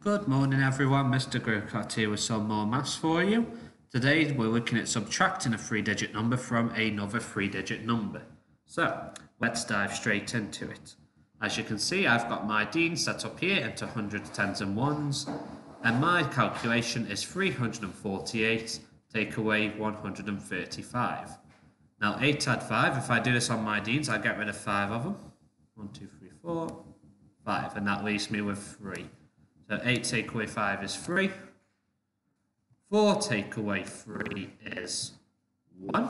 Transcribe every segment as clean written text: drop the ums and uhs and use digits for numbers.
Good morning everyone, Mr. Grocott here with some more maths for you. Today we're looking at subtracting a 3-digit number from another 3-digit number. So let's dive straight into it. As you can see, I've got my Dean set up here into hundreds, tens and ones, and my calculation is 348 take away 135. Now 8 add 5, if I do this on my Deans, I get rid of 5 of them. 1, 2, 3, 4, 5, and that leaves me with 3. So 8 take away 5 is 3. 4 take away 3 is 1.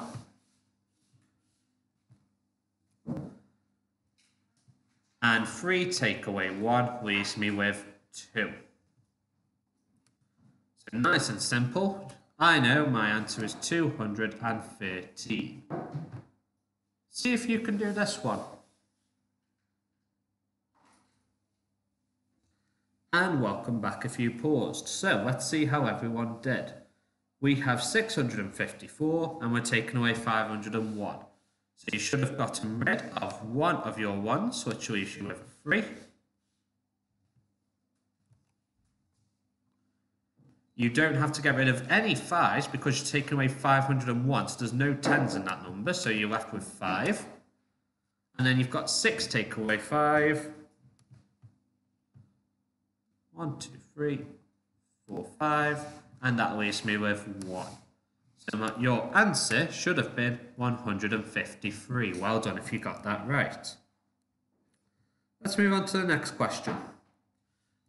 And 3 take away 1 leaves me with 2. So nice and simple. I know my answer is 213. See if you can do this one. And welcome back if you paused. So let's see how everyone did. We have 654 and we're taking away 501. So you should have gotten rid of one of your ones, which leaves you with a 3. You don't have to get rid of any 5s because you're taking away 501. So there's no 10s in that number, so you're left with 5. And then you've got 6 take away 5. 1, 2, 3, 4, 5, and that leaves me with 1. So your answer should have been 153. Well done if you got that right. Let's move on to the next question.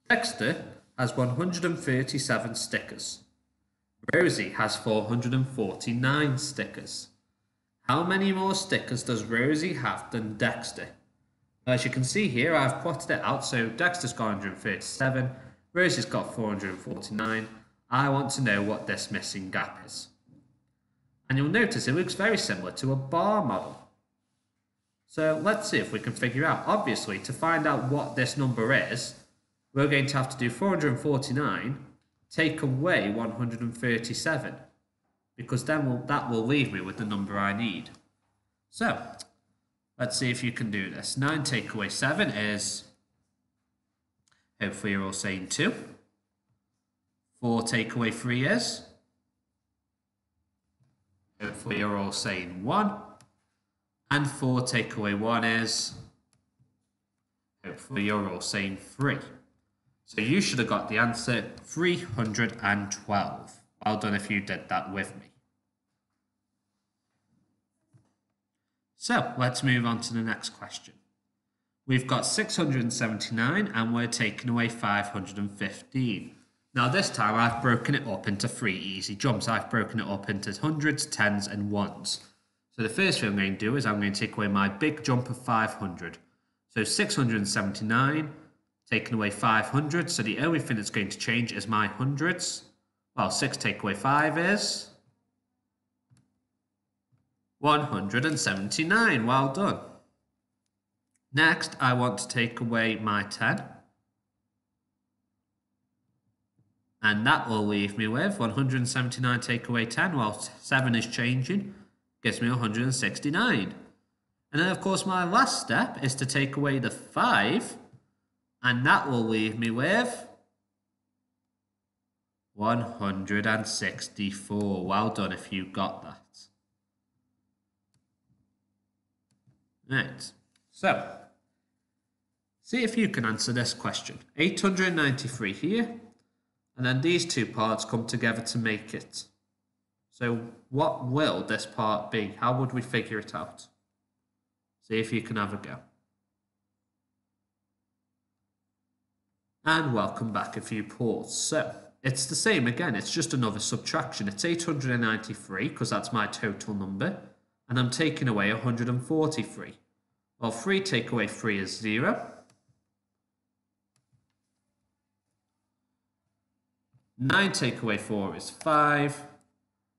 Dexter has 137 stickers. Rosie has 449 stickers. How many more stickers does Rosie have than Dexter? As you can see here, I've plotted it out. So Dexter's got 137, Rosie's got 449. I want to know what this missing gap is. And you'll notice it looks very similar to a bar model. So let's see if we can figure out. Obviously, to find out what this number is, we're going to have to do 449 take away 137, because then that will leave me with the number I need. So let's see if you can do this. 9 take away 7 is, hopefully you're all saying 2. 4 take away 3 is, hopefully you're all saying 1. And 4 take away 1 is, hopefully you're all saying 3. So you should have got the answer 312. Well done if you did that with me. So let's move on to the next question. We've got 679 and we're taking away 515. Now this time I've broken it up into 3 easy jumps. I've broken it up into hundreds, tens and ones. So the first thing I'm going to do is I'm going to take away my big jump of 500. So 679 taking away 500. So the only thing that's going to change is my hundreds. Well, 6 take away 5 is 179. Well done. Next, I want to take away my 10. And that will leave me with 179 take away 10. Well, 7 is changing. Gives me 169. And then, of course, my last step is to take away the 5. And that will leave me with 164. Well done if you got that. Right, so see if you can answer this question. 893 here, and then these two parts come together to make it. So what will this part be? How would we figure it out? See if you can have a go. And welcome back if you pause. So it's the same again, it's just another subtraction. It's 893 because that's my total number. And I'm taking away 143. Well, 3 take away 3 is 0. 9 take away 4 is 5.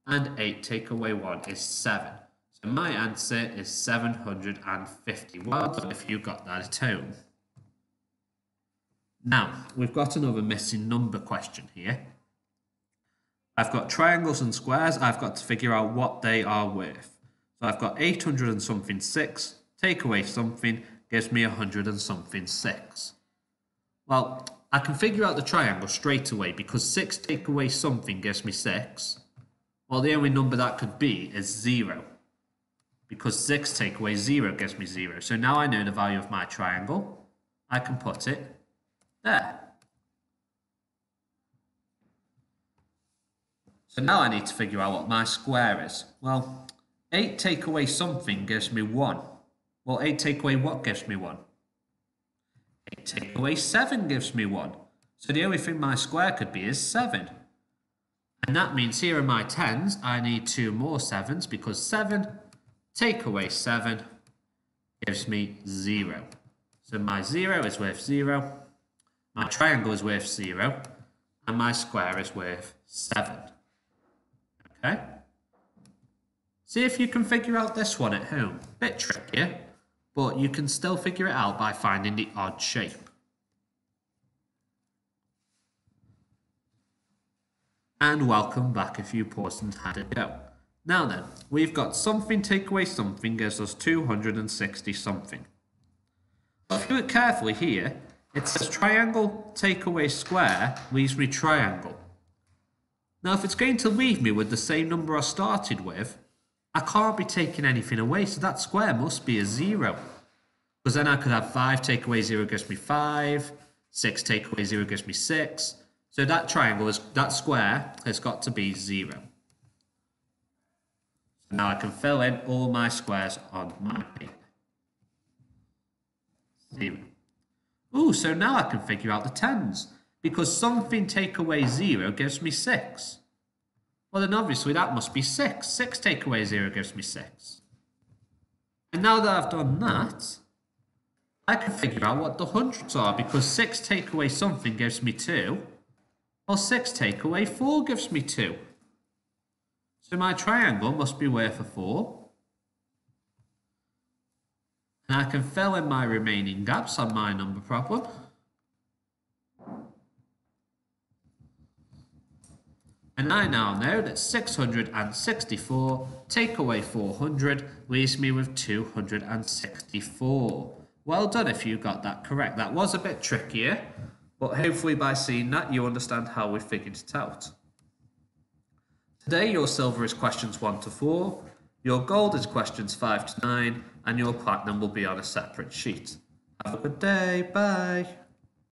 And 8 take away 1 is 7. So my answer is 750. Well done if you got that at home. Now, we've got another missing number question here. I've got triangles and squares. I've got to figure out what they are worth. So I've got 800 and something 6. Take away something gives me 100 and something 6. Well, I can figure out the triangle straight away because 6 take away something gives me 6. Well, the only number that could be is 0. Because 6 take away 0 gives me 0. So now I know the value of my triangle. I can put it there. So now I need to figure out what my square is. Well, 8 take away something gives me 1. Well, 8 take away what gives me 1? 8 take away 7 gives me 1. So the only thing my square could be is 7. And that means here are my 10s. I need 2 more 7s because 7 take away 7 gives me 0. So my 0 is worth 0. My triangle is worth 0. And my square is worth 7. Okay? See if you can figure out this one at home. Bit trickier, but you can still figure it out by finding the odd shape. And welcome back if you paused and had a go. Now then, we've got something take away something gives us 260 something. But if you look carefully here, it says triangle take away square leaves me triangle. Now if it's going to leave me with the same number I started with, I can't be taking anything away, so that square must be a 0. Because then I could have 5 take away 0 gives me 5, 6 take away 0 gives me 6. So that triangle, that square has got to be 0. So now I can fill in all my squares on my paper. 0. Ooh, so now I can figure out the 10s. Because something take away 0 gives me 6. Well, then obviously that must be 6. 6 take away 0 gives me 6. And now that I've done that, I can figure out what the hundreds are. Because 6 take away something gives me 2. Well, 6 take away 4 gives me 2. So my triangle must be worth a 4. And I can fill in my remaining gaps on my number problem. And I now know that 664 take away 400 leaves me with 264. Well done if you got that correct. That was a bit trickier, but hopefully by seeing that you understand how we figured it out. Today your silver is questions 1 to 4, your gold is questions 5 to 9, and your platinum will be on a separate sheet. Have a good day, bye.